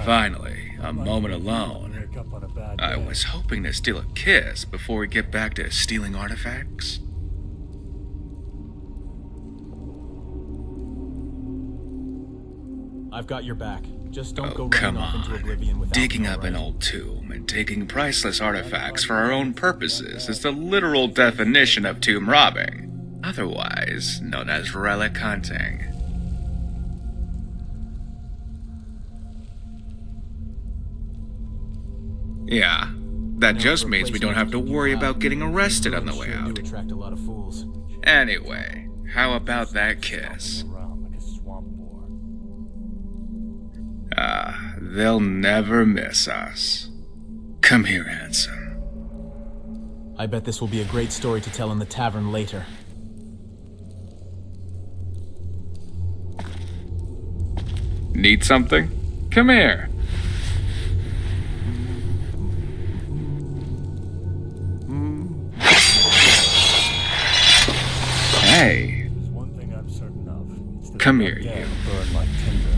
Finally, a moment alone. I was hoping to steal a kiss before we get back to stealing artifacts. I've got your back. Just don't go Come running off into on. oblivion without Digging me, up an alright? old tomb and taking priceless artifacts for our own purposes is the literal definition of tomb robbing, otherwise known as relic hunting. Yeah, that just means we don't have to worry about getting arrested on the way out. Attract a lot of fools. Anyway, how about that kiss? They'll never miss us. Come here, handsome. I bet this will be a great story to tell in the tavern later. Need something? Come here. Hey. There's one thing I'm certain of. It's that Come the here, dead you. burn like tinder.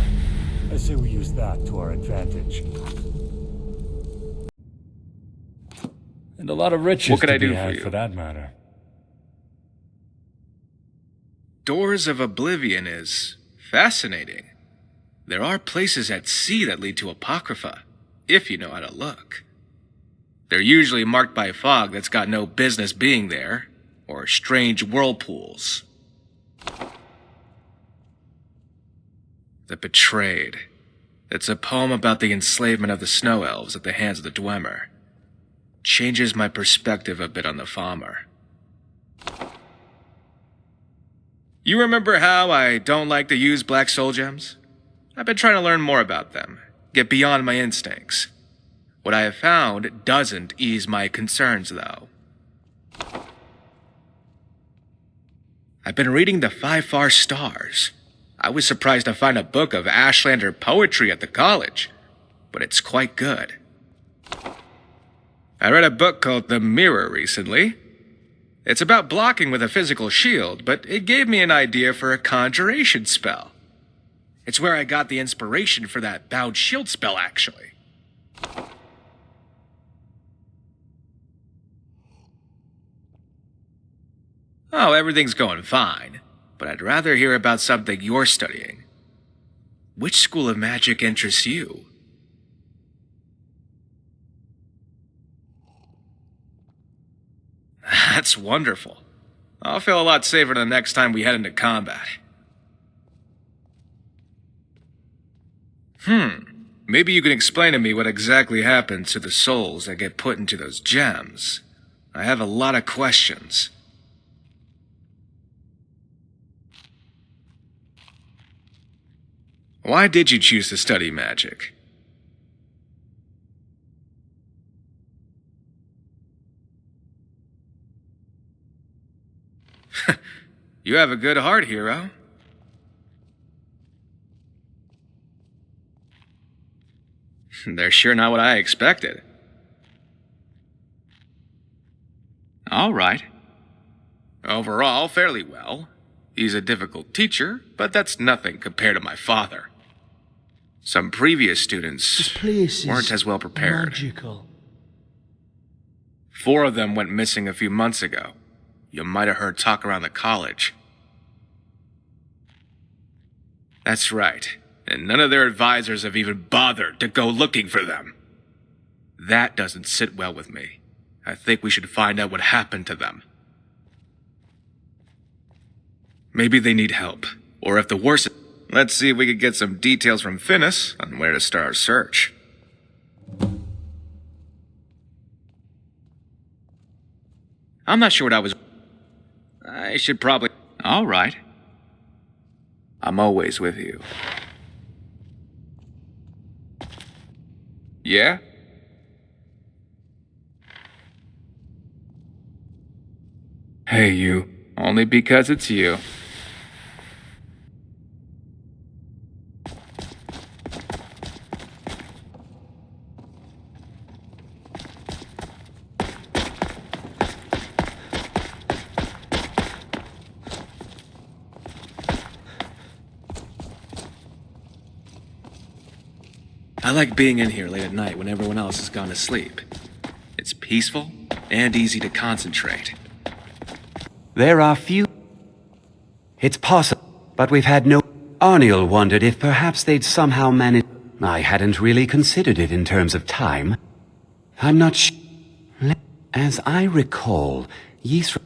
I say we use that to our advantage. And a lot of riches What could to I do be for had you? for that matter. Doors of Oblivion is fascinating. There are places at sea that lead to Apocrypha, if you know how to look. They're usually marked by fog that's got no business being there, or strange whirlpools. The Betrayed. It's a poem about the enslavement of the snow elves at the hands of the Dwemer. Changes my perspective a bit on the farmer. You remember how I don't like to use black soul gems? I've been trying to learn more about them, get beyond my instincts. What I have found doesn't ease my concerns, though. I've been reading The Five Far Stars. I was surprised to find a book of Ashlander poetry at the college, but it's quite good. I read a book called The Mirror recently. It's about blocking with a physical shield, but it gave me an idea for a conjuration spell. It's where I got the inspiration for that bowed shield spell, actually. Oh, everything's going fine, but I'd rather hear about something you're studying. Which school of magic interests you? That's wonderful. I'll feel a lot safer the next time we head into combat. Maybe you can explain to me what exactly happens to the souls that get put into those gems. I have a lot of questions. Why did you choose to study magic? You have a good heart, hero. They're sure not what I expected. All right. Overall, fairly well. He's a difficult teacher, but that's nothing compared to my father. Some previous students weren't as well prepared. Magical. 4 of them went missing a few months ago. You might have heard talk around the college. That's right, and none of their advisors have even bothered to go looking for them. That doesn't sit well with me. I think we should find out what happened to them. Maybe they need help, or if the worst... Let's see if we could get some details from Finis on where to start our search. I'm not sure what I was... I should probably... All right. I'm always with you. Yeah? Hey, you. Only because it's you. I like being in here late at night when everyone else has gone to sleep. It's peaceful and easy to concentrate. There are few... It's possible, but we've had no... Arniel wondered if perhaps they'd somehow managed... I hadn't really considered it in terms of time. I'm not sure... As I recall, Ysra...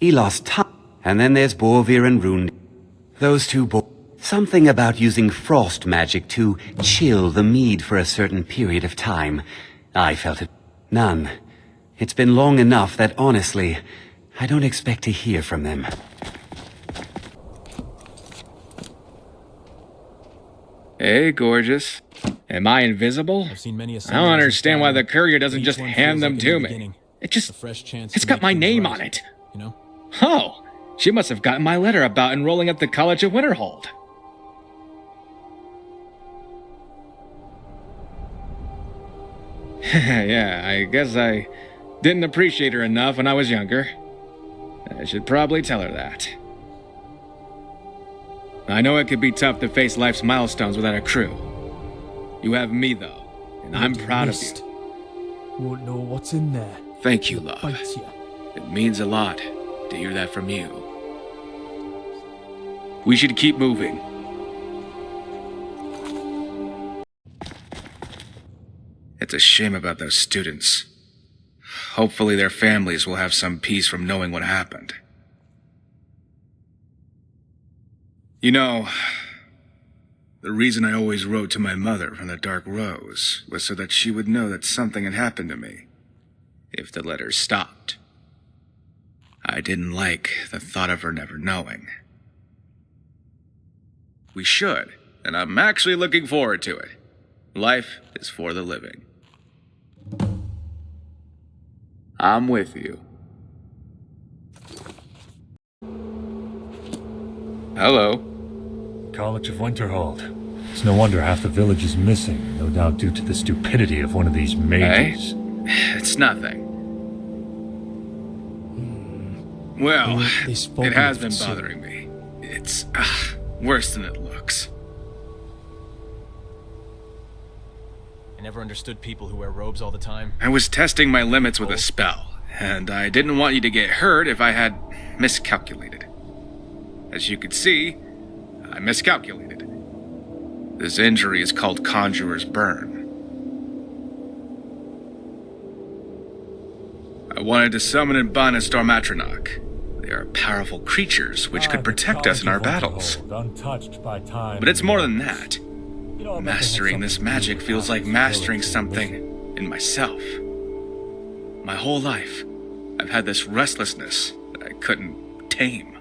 He lost time. And then there's Borvir and Rune. Those two Something about using frost magic to chill the mead for a certain period of time. I felt it. None. It's been long enough that honestly, I don't expect to hear from them. Hey, gorgeous. Am I invisible? I've seen many I don't understand why the courier doesn't just hand them to me. It's got my name on it. You know? Oh, she must have gotten my letter about enrolling at the College of Winterhold. Yeah, I guess I didn't appreciate her enough when I was younger. I should probably tell her that. I know it could be tough to face life's milestones without a crew. You have me, though, and I'm proud of you. Won't know what's in there. Thank you, love. Bites you. It means a lot to hear that from you. We should keep moving. It's a shame about those students. Hopefully their families will have some peace from knowing what happened. You know, the reason I always wrote to my mother from the Dark Rose was so that she would know that something had happened to me, if the letters stopped. I didn't like the thought of her never knowing. We should, and I'm actually looking forward to it. Life is for the living. I'm with you. Hello. College of Winterhold. It's no wonder half the village is missing, no doubt due to the stupidity of one of these mages. It's nothing. Well, it has been bothering me. It's worse than it looks. I never understood people who wear robes all the time. I was testing my limits with a spell, and I didn't want you to get hurt if I had miscalculated. As you could see, I miscalculated. This injury is called Conjurer's Burn. I wanted to summon and bind a Stormatronach. They are powerful creatures which could protect us in our battles. Untouched by time. But it's more than that. You know, I bet they had Mastering this something magic to do feels with like this mastering village something in myself. My whole life, I've had this restlessness that I couldn't tame.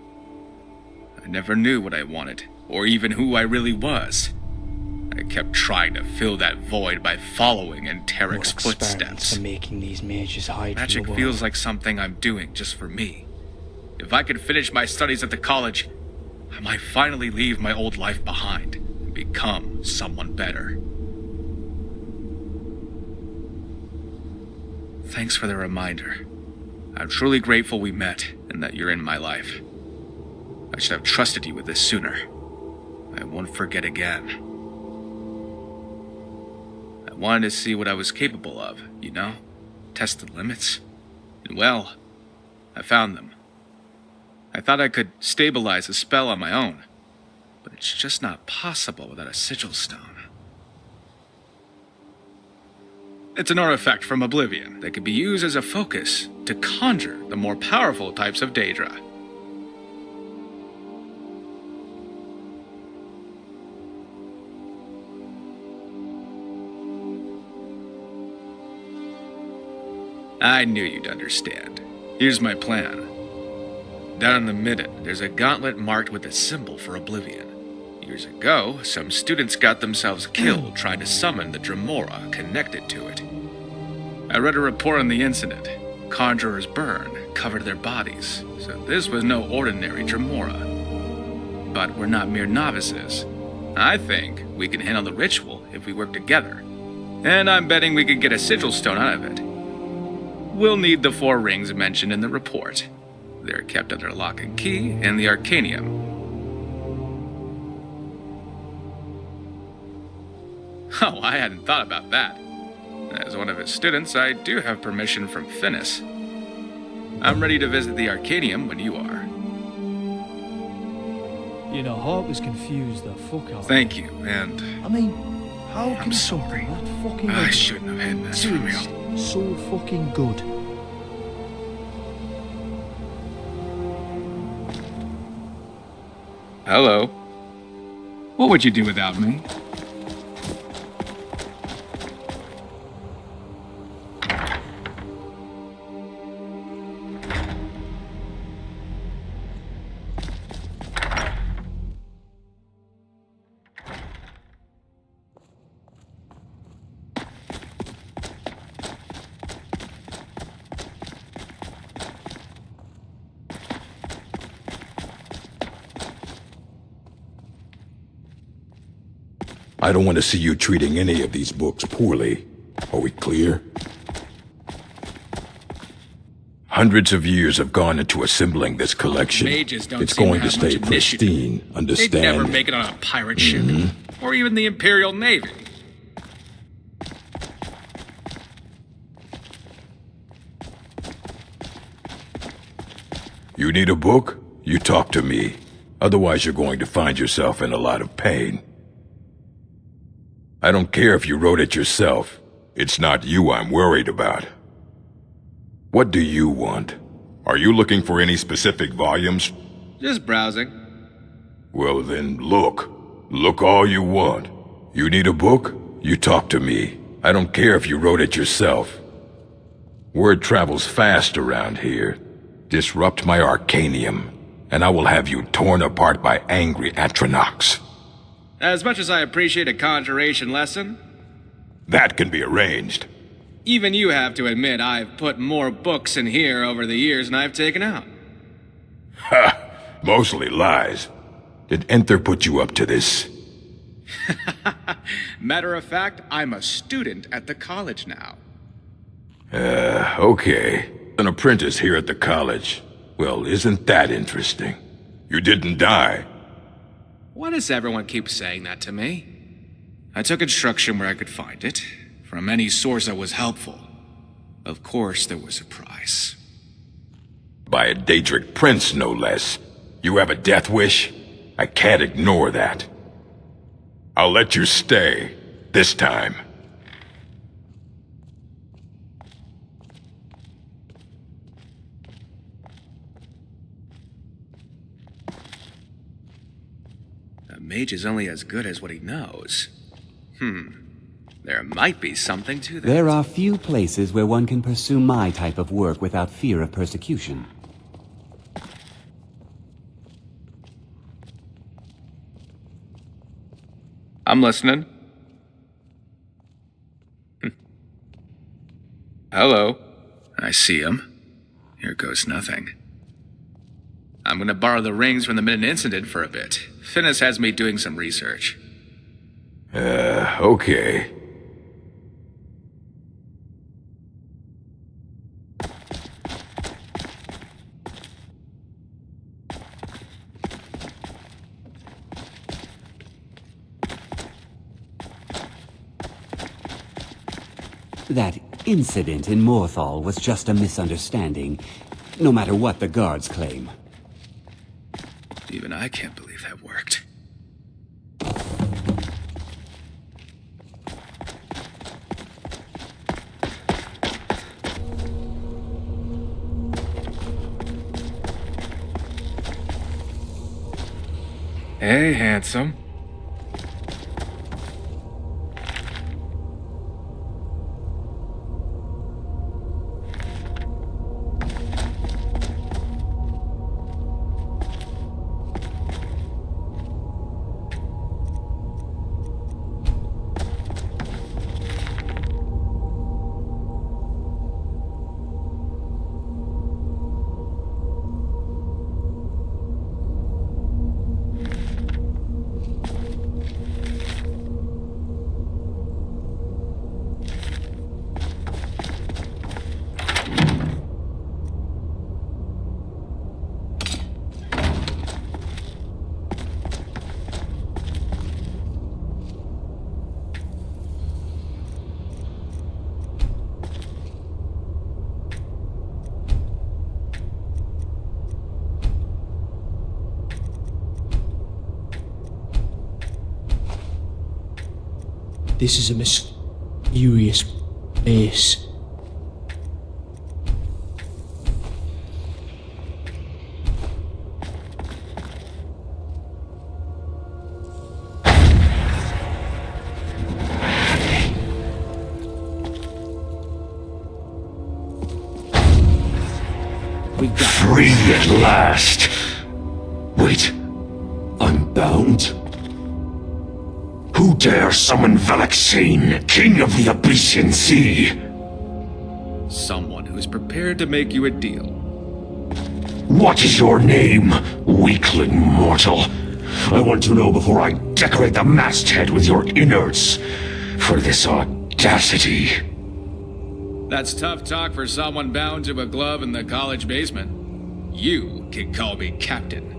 I never knew what I wanted, or even who I really was. I kept trying to fill that void by following in Tarek's footsteps. For making these mages hide Magic from the feels world. like something I'm doing just for me. If I could finish my studies at the college, I might finally leave my old life behind and become someone better. Thanks for the reminder. I'm truly grateful we met and that you're in my life. I should have trusted you with this sooner. I won't forget again. I wanted to see what I was capable of, you know? Test the limits. And well, I found them. I thought I could stabilize a spell on my own, but it's just not possible without a sigil stone. It's an artifact from Oblivion that could be used as a focus to conjure the more powerful types of Daedra. I knew you'd understand. Here's my plan. Down in the midden, there's a gauntlet marked with a symbol for Oblivion. Years ago, some students got themselves killed trying to summon the Dremora connected to it. I read a report on the incident. Conjurer's Burn covered their bodies, so this was no ordinary Dremora. But we're not mere novices. I think we can handle the ritual if we work together. And I'm betting we could get a sigil stone out of it. We'll need the 4 rings mentioned in the report. They're kept under lock and key in the Arcanium. Oh, I hadn't thought about that. As one of his students, I do have permission from Finis. I'm ready to visit the Arcanium when you are. You know, Hawk was confused the fuck out. Thank you, and I mean, how can I'm sorry. something that fucking I ugly shouldn't have hidden this from you. taste so fucking good? Hello. What would you do without me? I don't want to see you treating any of these books poorly. Are we clear? Hundreds of years have gone into assembling this collection. Mages don't It's seem going to to have much stay initiative. pristine, understand? They'd never make it on a pirate ship. Or even the Imperial Navy. You need a book? You talk to me. Otherwise you're going to find yourself in a lot of pain. I don't care if you wrote it yourself. It's not you I'm worried about. What do you want? Are you looking for any specific volumes? Just browsing. Well then, look. Look all you want. You need a book? You talk to me. I don't care if you wrote it yourself. Word travels fast around here. Disrupt my Arcanium, and I will have you torn apart by angry Atronachs. As much as I appreciate a conjuration lesson, That can be arranged. even you have to admit I've put more books in here over the years than I've taken out. Ha! Mostly lies. Did Enther put you up to this? Matter of fact, I'm a student at the college now. Okay. An apprentice here at the college. Well, isn't that interesting? You didn't die. Why does everyone keep saying that to me? I took instruction where I could find it, from any source that was helpful. Of course, there was a price. By a Daedric prince, no less. You have a death wish? I can't ignore that. I'll let you stay. This time. A mage is only as good as what he knows. There might be something to that. There are few places where one can pursue my type of work without fear of persecution. I'm listening. Hello. I see him. Here goes nothing. I'm gonna borrow the rings from the Midden incident for a bit. Finis has me doing some research. Okay. That incident in Morthal was just a misunderstanding, no matter what the guards claim. Even I can't believe that worked. Hey, handsome. This is a mysterious place. Free at last. Wait, I'm bound? Who dare summon Valexane, King of the Abyssian Sea? Someone who's prepared to make you a deal. What is your name, weakling mortal? I want to know before I decorate the masthead with your innards. For this audacity. That's tough talk for someone bound to a glove in the college basement. You can call me Captain.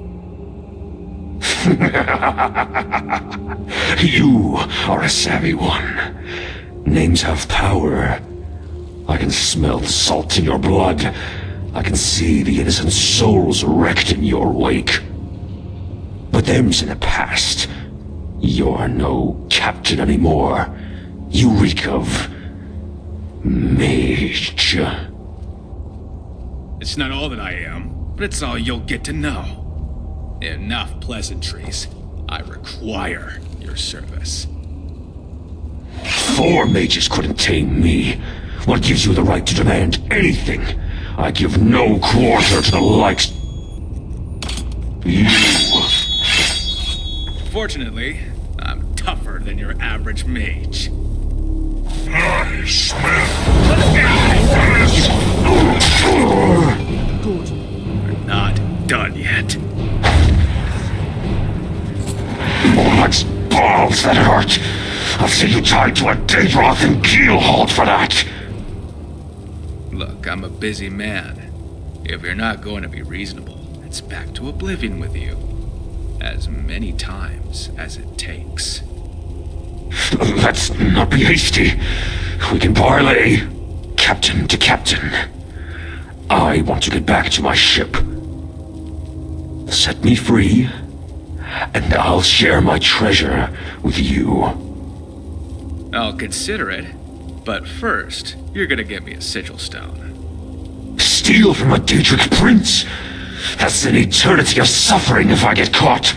You are a savvy one. Names have power. I can smell the salt in your blood. I can see the innocent souls wrecked in your wake. But them's in the past. You're no captain anymore. You reek of mage. It's not all that I am, but it's all you'll get to know. Enough pleasantries. I require your service. 4 mages couldn't tame me. What gives you the right to demand anything? I give no quarter to the likes... You. Fortunately, I'm tougher than your average mage. I smell... Good. We're not done yet. Morlocks balls that hurt. I'll see you tied to a Daedroth and Keelhauled for that. Look, I'm a busy man. If you're not going to be reasonable, it's back to oblivion with you. As many times as it takes. Let's not be hasty. We can parlay. Captain to captain. I want to get back to my ship. Set me free, and I'll share my treasure with you. I'll consider it, but first, you're gonna get me a sigil stone. Steal from a Daedric prince? That's an eternity of suffering if I get caught.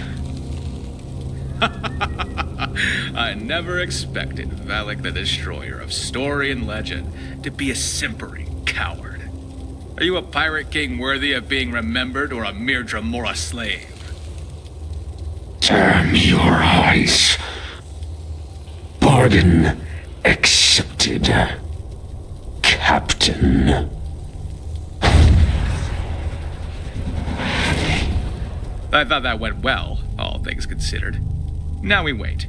I never expected Valak the Destroyer of story and legend to be a simpering coward. Are you a pirate king worthy of being remembered or a mere Dremora slave? Damn your eyes. Bargain accepted, Captain. I thought that went well, all things considered. Now we wait.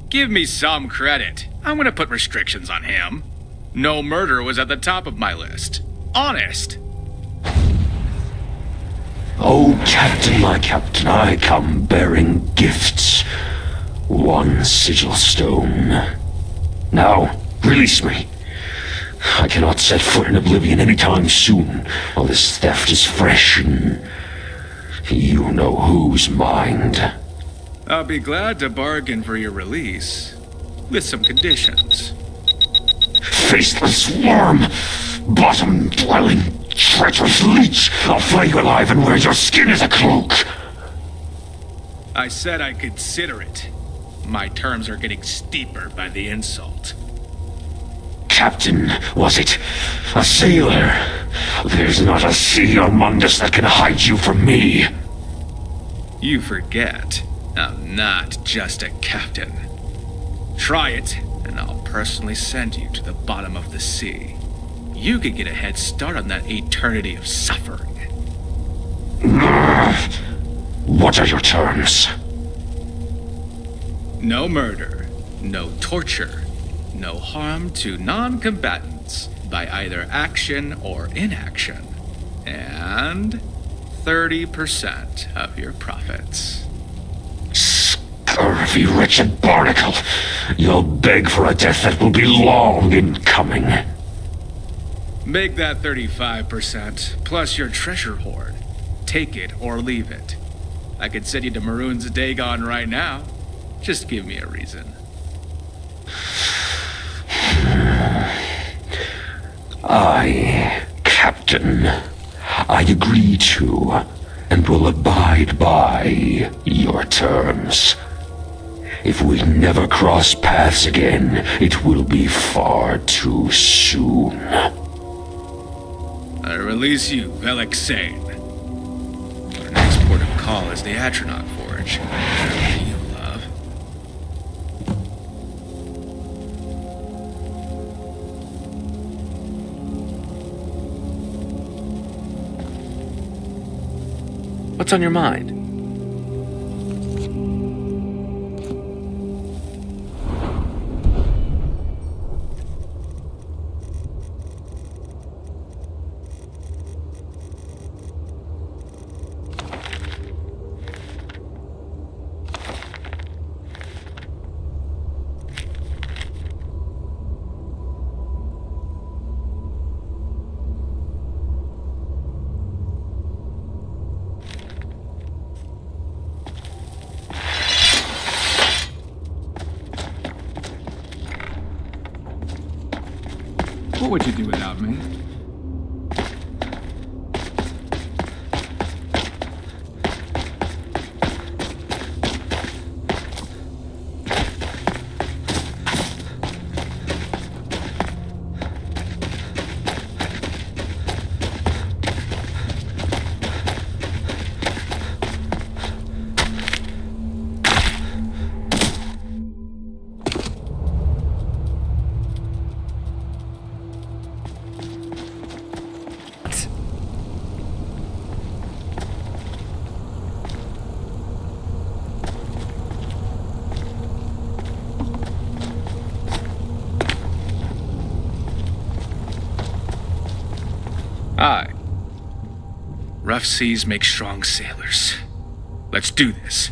Give me some credit. I'm gonna put restrictions on him. No murder was at the top of my list. Honest. Oh, Captain, my Captain, I come bearing gifts. 1 sigil stone. Now, release me. I cannot set foot in Oblivion anytime soon, while this theft is fresh in... you know whose mind. I'll be glad to bargain for your release, with some conditions. Faceless worm! Bottom-dwelling, treacherous leech! I'll flay you alive and wear your skin as a cloak! I said I'd consider it. My terms are getting steeper by the insult. Captain, was it? A sailor? There's not a sea on Mundus that can hide you from me. You forget, I'm not just a captain. Try it, and I'll personally send you to the bottom of the sea. You could get a head start on that eternity of suffering. What are your terms? No murder, no torture, no harm to non-combatants by either action or inaction, and 30% of your profits. Curvy, wretched barnacle. You'll beg for a death that will be long in coming. Make that 35%, plus your treasure hoard. Take it or leave it. I could send you to Maroon's Dagon right now. Just give me a reason. Captain, I agree to, and will abide by, your terms. If we never cross paths again, it will be far too soon. I release you, Velik Sane. Our next port of call is the Atronach Forge. Whatever you love. What's on your mind? What would you do without me? Aye. Rough seas make strong sailors. Let's do this.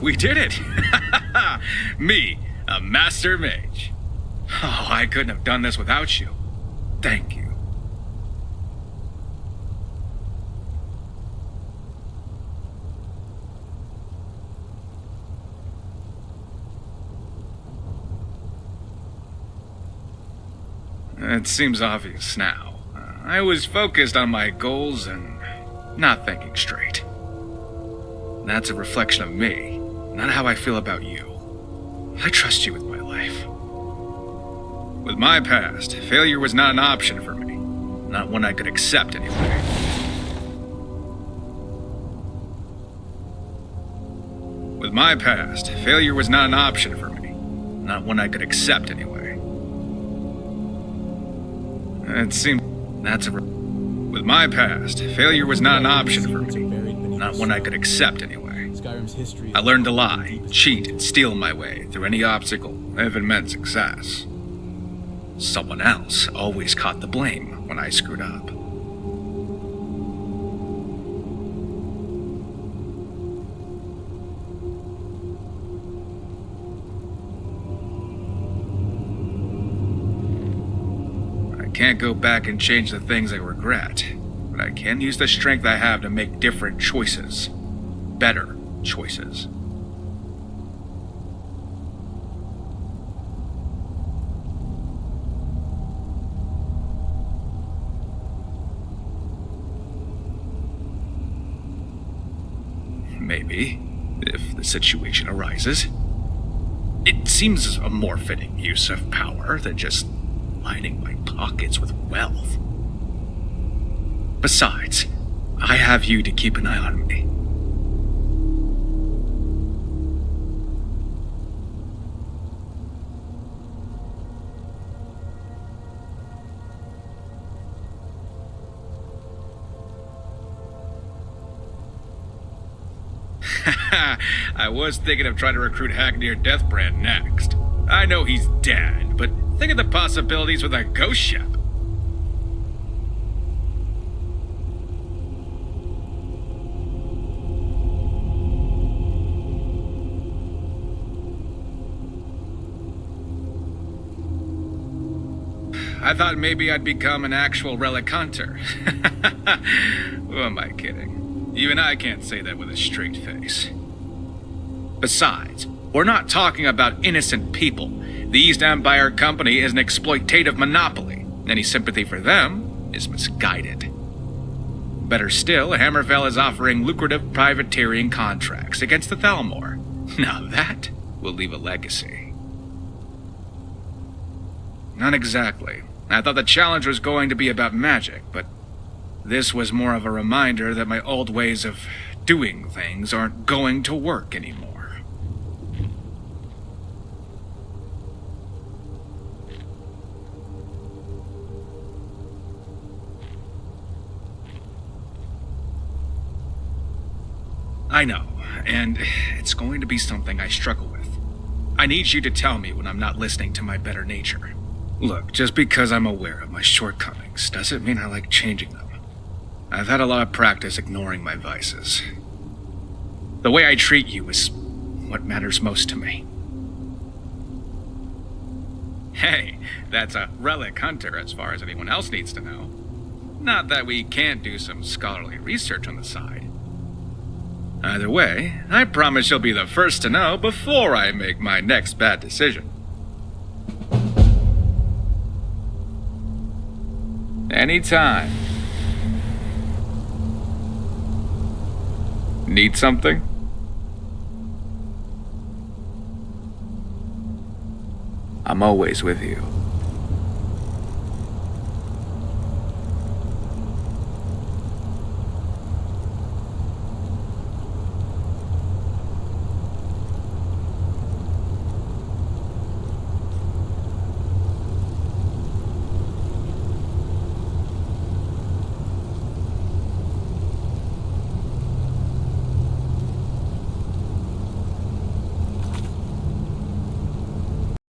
We did it! Me, a master mage. Oh, I couldn't have done this without you. Thank you. It seems obvious now. I was focused on my goals and not thinking straight. That's a reflection of me, not how I feel about you. I trust you with my life. With my past, failure was not an option for me. Not one I could accept anyway. With my past, failure was not an option for me. Not one I could accept anyway. It seemed that's a... With my past, failure was not an option for me. Not one I could accept anyway. I learned to lie, cheat, and steal my way through any obstacle, if it meant success. Someone else always caught the blame when I screwed up. I can't go back and change the things I regret, but I can use the strength I have to make different choices. Better choices. Maybe, if the situation arises. It seems a more fitting use of power than just lining my pockets with wealth. Besides, I have you to keep an eye on me. I was thinking of trying to recruit Hagnir Deathbrand next. I know he's dead, but think of the possibilities with a ghost ship. I thought maybe I'd become an actual relic hunter. Who am I kidding? Even I can't say that with a straight face. Besides, we're not talking about innocent people. The East Empire Company is an exploitative monopoly. Any sympathy for them is misguided. Better still, Hammerfell is offering lucrative privateering contracts against the Thalmor. Now that will leave a legacy. Not exactly. I thought the challenge was going to be about magic, but this was more of a reminder that my old ways of doing things aren't going to work anymore. I know, and it's going to be something I struggle with. I need you to tell me when I'm not listening to my better nature. Look, just because I'm aware of my shortcomings doesn't mean I like changing them. I've had a lot of practice ignoring my vices. The way I treat you is what matters most to me. Hey, that's a relic hunter as far as anyone else needs to know. Not that we can't do some scholarly research on the side. Either way, I promise you'll be the first to know before I make my next bad decision. Anytime. Need something? I'm always with you.